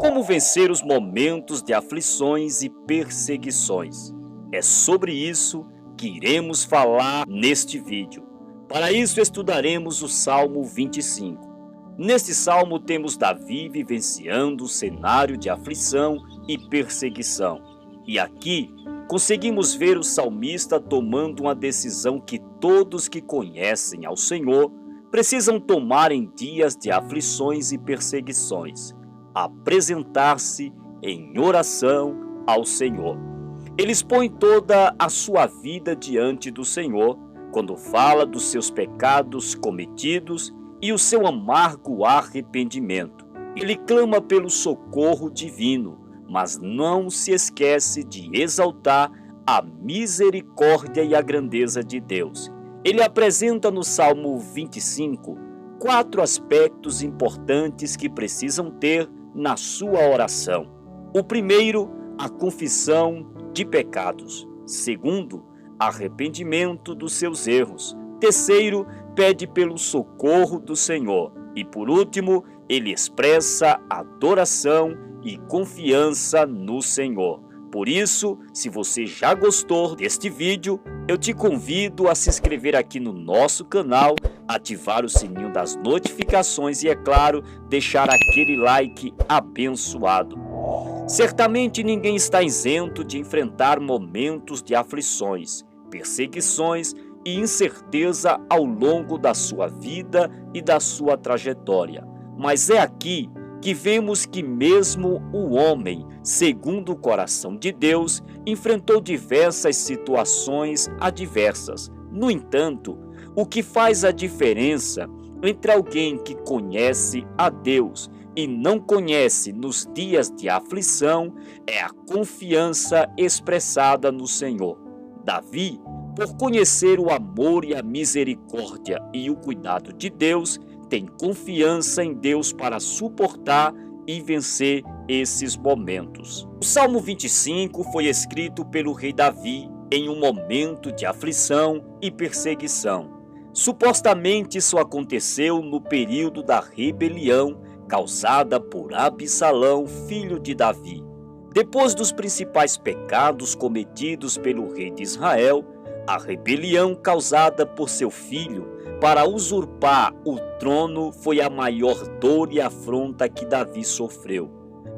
Como vencer os momentos de aflições e perseguições? É sobre isso que iremos falar neste vídeo. Para isso estudaremos o Salmo 25. Neste salmo temos Davi vivenciando o cenário de aflição e perseguição. E aqui conseguimos ver o salmista tomando uma decisão que todos que conhecem ao Senhor precisam tomar em dias de aflições e perseguições: apresentar-se em oração ao Senhor. Ele expõe toda a sua vida diante do Senhor quando fala dos seus pecados cometidos e o seu amargo arrependimento. Ele clama pelo socorro divino, mas não se esquece de exaltar a misericórdia e a grandeza de Deus. Ele apresenta no Salmo 25 4 aspectos importantes que precisam ter na sua oração. O primeiro, a confissão de pecados. Segundo, arrependimento dos seus erros. Terceiro, pede pelo socorro do Senhor. E por último, ele expressa adoração e confiança no Senhor. Por isso, se você já gostou deste vídeo, eu te convido a se inscrever aqui no nosso canal, ativar o sininho das notificações e, é claro, deixar aquele like abençoado. Certamente ninguém está isento de enfrentar momentos de aflições, perseguições e incerteza ao longo da sua vida e da sua trajetória. Mas é aqui que vemos que mesmo o homem, segundo o coração de Deus, enfrentou diversas situações adversas. No entanto, o que faz a diferença entre alguém que conhece a Deus e não conhece nos dias de aflição é a confiança expressada no Senhor. Davi, por conhecer o amor e a misericórdia e o cuidado de Deus, tem confiança em Deus para suportar e vencer esses momentos. O Salmo 25 foi escrito pelo rei Davi em um momento de aflição e perseguição. Supostamente isso aconteceu no período da rebelião causada por Absalão, filho de Davi. Depois dos principais pecados cometidos pelo rei de Israel, a rebelião causada por seu filho para usurpar o trono foi a maior dor e afronta que Davi sofreu.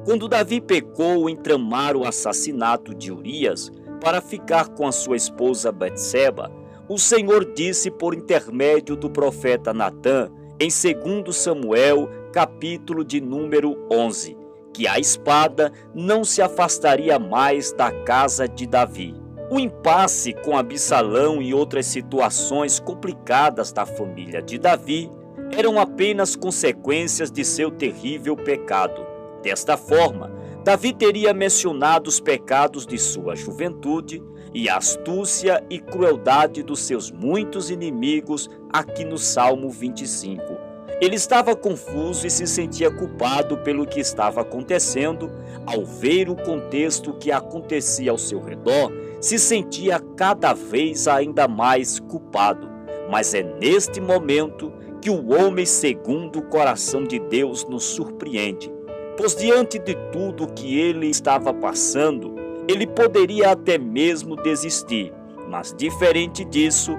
Quando Davi pecou em tramar o assassinato de Urias para ficar com a sua esposa Betseba, o Senhor disse por intermédio do profeta Natã, em 2 Samuel, capítulo de número 11, que a espada não se afastaria mais da casa de Davi. O impasse com Absalão e outras situações complicadas da família de Davi eram apenas consequências de seu terrível pecado. Desta forma, Davi teria mencionado os pecados de sua juventude e a astúcia e crueldade dos seus muitos inimigos aqui no Salmo 25. Ele estava confuso e se sentia culpado pelo que estava acontecendo. Ao ver o contexto que acontecia ao seu redor, se sentia cada vez ainda mais culpado. Mas é neste momento que o homem segundo o coração de Deus nos surpreende, pois diante de tudo que ele estava passando, ele poderia até mesmo desistir, mas diferente disso,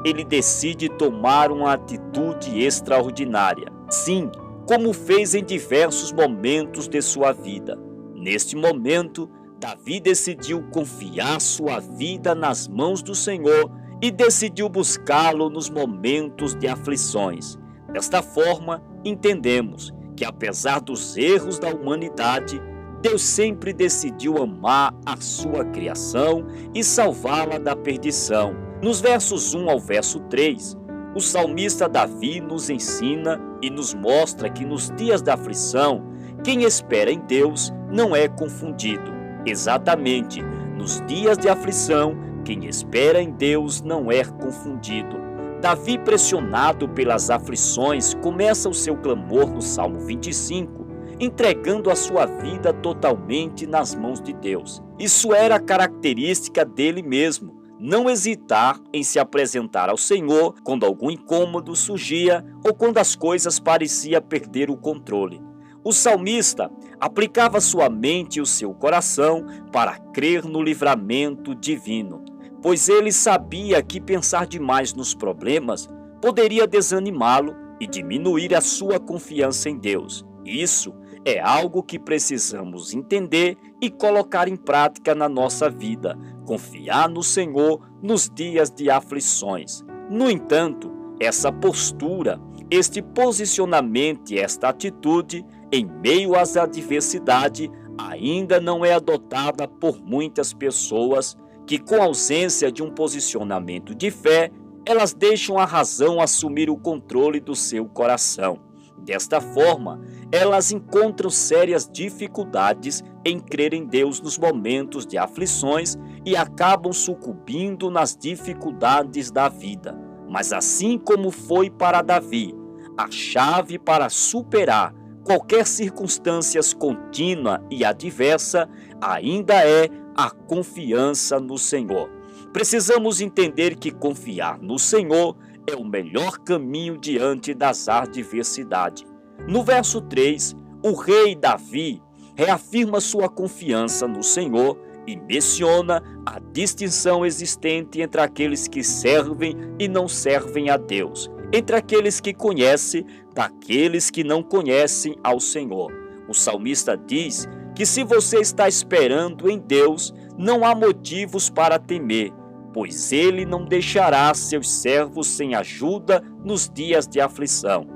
ele decide tomar uma atitude extraordinária. Sim, como fez em diversos momentos de sua vida. Neste momento, Davi decidiu confiar sua vida nas mãos do Senhor e decidiu buscá-lo nos momentos de aflições. Desta forma, entendemos que, apesar dos erros da humanidade, Deus sempre decidiu amar a sua criação e salvá-la da perdição. Nos versos 1 ao verso 3, o salmista Davi nos ensina e nos mostra que nos dias da aflição, quem espera em Deus não é confundido. Exatamente, nos dias de aflição, quem espera em Deus não é confundido. Davi, pressionado pelas aflições, começa o seu clamor no Salmo 25, entregando a sua vida totalmente nas mãos de Deus. Isso era característica dele mesmo, não hesitar em se apresentar ao Senhor quando algum incômodo surgia ou quando as coisas pareciam perder o controle. O salmista aplicava sua mente e o seu coração para crer no livramento divino, pois ele sabia que pensar demais nos problemas poderia desanimá-lo e diminuir a sua confiança em Deus. Isso é algo que precisamos entender e colocar em prática na nossa vida, confiar no Senhor nos dias de aflições. No entanto, essa postura, este posicionamento e esta atitude em meio às adversidades ainda não é adotada por muitas pessoas que, com ausência de um posicionamento de fé, elas deixam a razão assumir o controle do seu coração. Desta forma, elas encontram sérias dificuldades em crer em Deus nos momentos de aflições e acabam sucumbindo nas dificuldades da vida. Mas assim como foi para Davi, a chave para superar qualquer circunstância contínua e adversa ainda é a confiança no Senhor. Precisamos entender que confiar no Senhor é o melhor caminho diante das adversidades. No verso 3, o rei Davi reafirma sua confiança no Senhor e menciona a distinção existente entre aqueles que servem e não servem a Deus, entre aqueles que conhecem daqueles que não conhecem ao Senhor. O salmista diz que se você está esperando em Deus, não há motivos para temer, pois ele não deixará seus servos sem ajuda nos dias de aflição.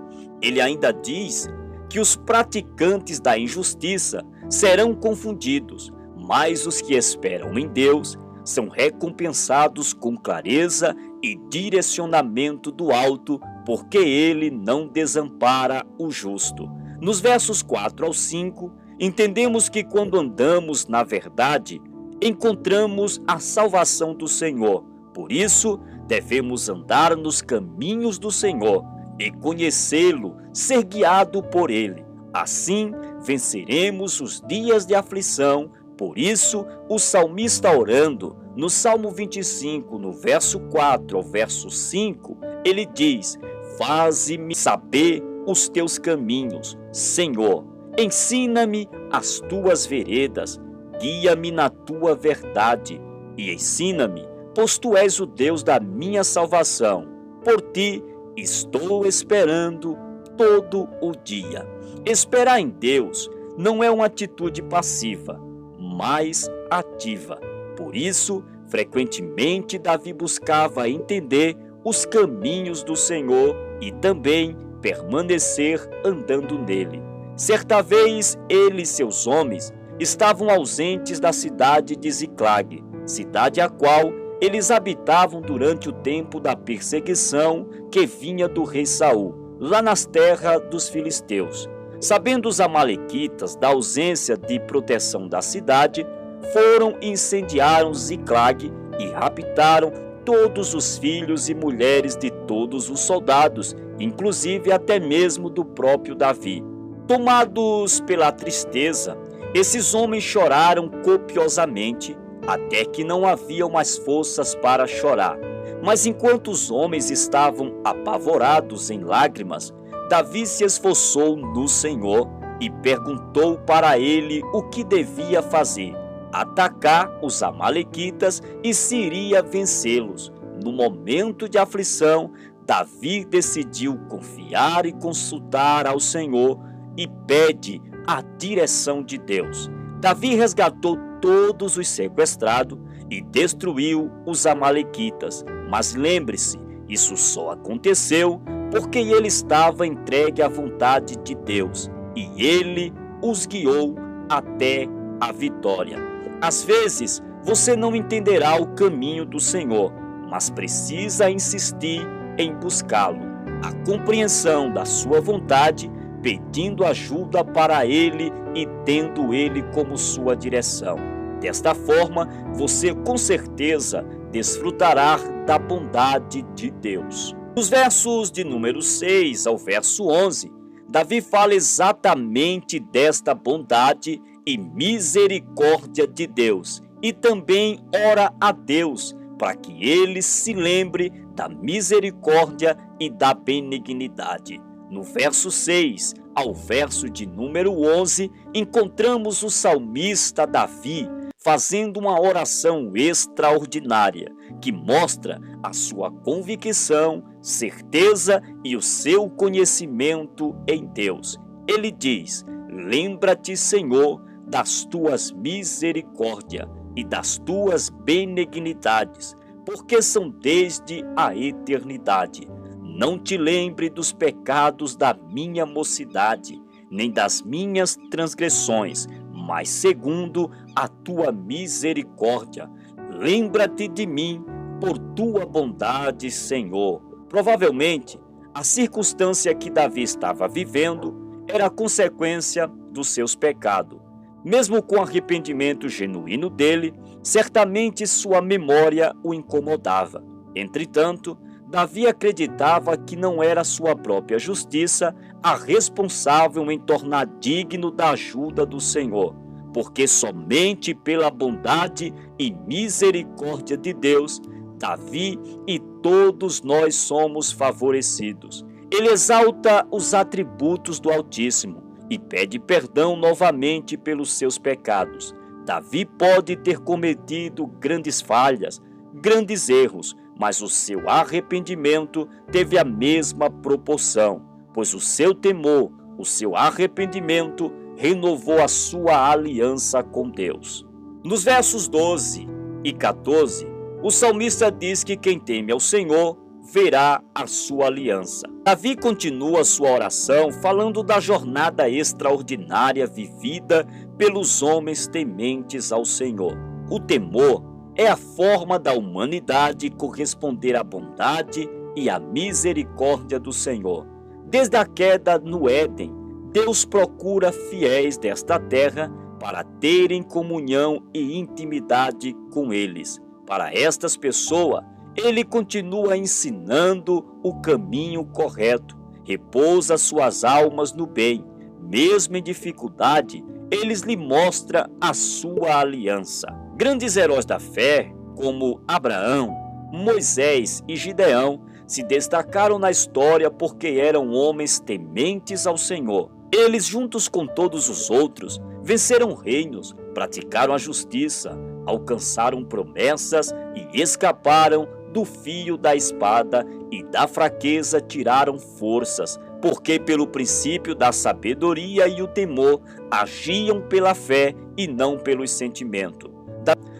Ele ainda diz que os praticantes da injustiça serão confundidos, mas os que esperam em Deus são recompensados com clareza e direcionamento do alto, porque ele não desampara o justo. Nos versos 4 ao 5, entendemos que quando andamos na verdade, encontramos a salvação do Senhor. Por isso, devemos andar nos caminhos do Senhor e conhecê-lo, ser guiado por ele. Assim, venceremos os dias de aflição. Por isso, o salmista orando, no Salmo 25, no verso 4 ao verso 5, ele diz: faze-me saber os teus caminhos, Senhor. Ensina-me as tuas veredas, guia-me na tua verdade e ensina-me, pois tu és o Deus da minha salvação. Por ti estou esperando todo o dia. Esperar em Deus não é uma atitude passiva, mas ativa. Por isso, frequentemente Davi buscava entender os caminhos do Senhor e também permanecer andando nele. Certa vez, ele e seus homens estavam ausentes da cidade de Ziclag, cidade a qual eles habitavam durante o tempo da perseguição que vinha do rei Saul, lá nas terras dos filisteus. Sabendo os amalequitas da ausência de proteção da cidade, foram e incendiaram Ziclag e raptaram todos os filhos e mulheres de todos os soldados, inclusive até mesmo do próprio Davi. Tomados pela tristeza, esses homens choraram copiosamente, até que não haviam mais forças para chorar. Mas enquanto os homens estavam apavorados em lágrimas, Davi se esforçou no Senhor e perguntou para ele o que devia fazer: atacar os amalequitas e se iria vencê-los. No momento de aflição, Davi decidiu confiar e consultar ao Senhor e pede a direção de Deus. Davi resgatou todos os sequestrados e destruiu os amalequitas. Mas lembre-se, isso só aconteceu porque ele estava entregue à vontade de Deus e ele os guiou até a vitória. Às vezes, você não entenderá o caminho do Senhor, mas precisa insistir em buscá-lo. A compreensão da sua vontade, pedindo ajuda para ele e tendo ele como sua direção. Desta forma, você com certeza desfrutará da bondade de Deus. Nos versos de número 6 ao verso 11, Davi fala exatamente desta bondade e misericórdia de Deus e também ora a Deus para que ele se lembre da misericórdia e da benignidade. No verso 6 ao verso de número 11, encontramos o salmista Davi fazendo uma oração extraordinária que mostra a sua convicção, certeza e o seu conhecimento em Deus. Ele diz: lembra-te, Senhor, das tuas misericórdias e das tuas benignidades, porque são desde a eternidade. Não te lembre dos pecados da minha mocidade, nem das minhas transgressões, mas segundo a tua misericórdia, lembra-te de mim por tua bondade, Senhor. Provavelmente, a circunstância que Davi estava vivendo era a consequência dos seus pecados. Mesmo com o arrependimento genuíno dele, certamente sua memória o incomodava. Entretanto, Davi acreditava que não era sua própria justiça a responsável em tornar digno da ajuda do Senhor, porque somente pela bondade e misericórdia de Deus, Davi e todos nós somos favorecidos. Ele exalta os atributos do Altíssimo e pede perdão novamente pelos seus pecados. Davi pode ter cometido grandes falhas, grandes erros, mas o seu arrependimento teve a mesma proporção, pois o seu temor, o seu arrependimento renovou a sua aliança com Deus. Nos versos 12 e 14, o salmista diz que quem teme ao Senhor verá a sua aliança. Davi continua sua oração falando da jornada extraordinária vivida pelos homens tementes ao Senhor. O temor é a forma da humanidade corresponder à bondade e à misericórdia do Senhor. Desde a queda no Éden, Deus procura fiéis desta terra para terem comunhão e intimidade com eles. Para estas pessoas, Ele continua ensinando o caminho correto, repousa suas almas no bem. Mesmo em dificuldade, Ele lhe mostra a sua aliança. Grandes heróis da fé, como Abraão, Moisés e Gideão, se destacaram na história porque eram homens tementes ao Senhor. Eles, juntos com todos os outros, venceram reinos, praticaram a justiça, alcançaram promessas e escaparam do fio da espada, e da fraqueza tiraram forças, porque pelo princípio da sabedoria e o temor agiam pela fé e não pelos sentimentos.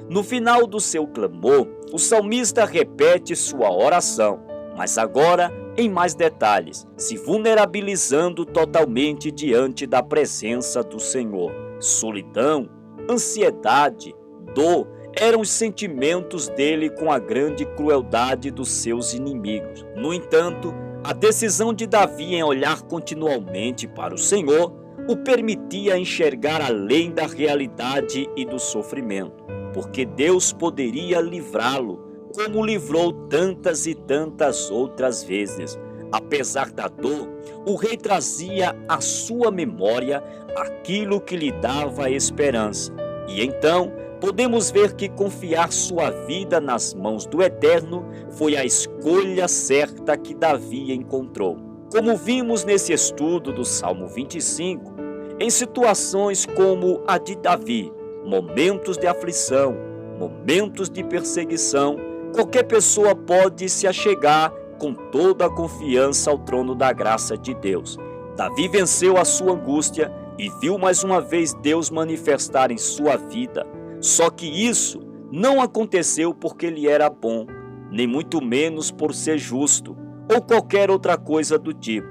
No final do seu clamor, o salmista repete sua oração, mas agora em mais detalhes, se vulnerabilizando totalmente diante da presença do Senhor. Solidão, ansiedade, dor eram os sentimentos dele com a grande crueldade dos seus inimigos. No entanto, a decisão de Davi em olhar continuamente para o Senhor o permitia enxergar além da realidade e do sofrimento, porque Deus poderia livrá-lo, como livrou tantas e tantas outras vezes. Apesar da dor, o rei trazia à sua memória aquilo que lhe dava esperança. E então, podemos ver que confiar sua vida nas mãos do Eterno foi a escolha certa que Davi encontrou. Como vimos nesse estudo do Salmo 25, em situações como a de Davi, momentos de aflição, momentos de perseguição, qualquer pessoa pode se achegar com toda a confiança ao trono da graça de Deus. Davi venceu a sua angústia e viu mais uma vez Deus manifestar em sua vida. Só que isso não aconteceu porque ele era bom, nem muito menos por ser justo, ou qualquer outra coisa do tipo,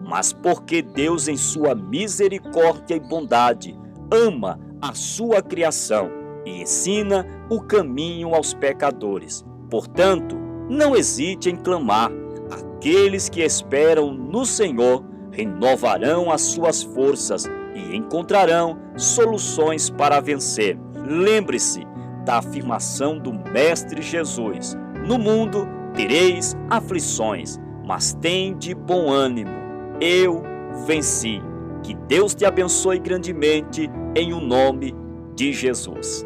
mas porque Deus, em sua misericórdia e bondade, ama a sua criação e ensina o caminho aos pecadores. Portanto, não hesite em clamar. Aqueles que esperam no Senhor renovarão as suas forças e encontrarão soluções para vencer. Lembre-se da afirmação do Mestre Jesus: no mundo tereis aflições, mas tende bom ânimo, eu venci. Que Deus te abençoe grandemente em o nome de Jesus.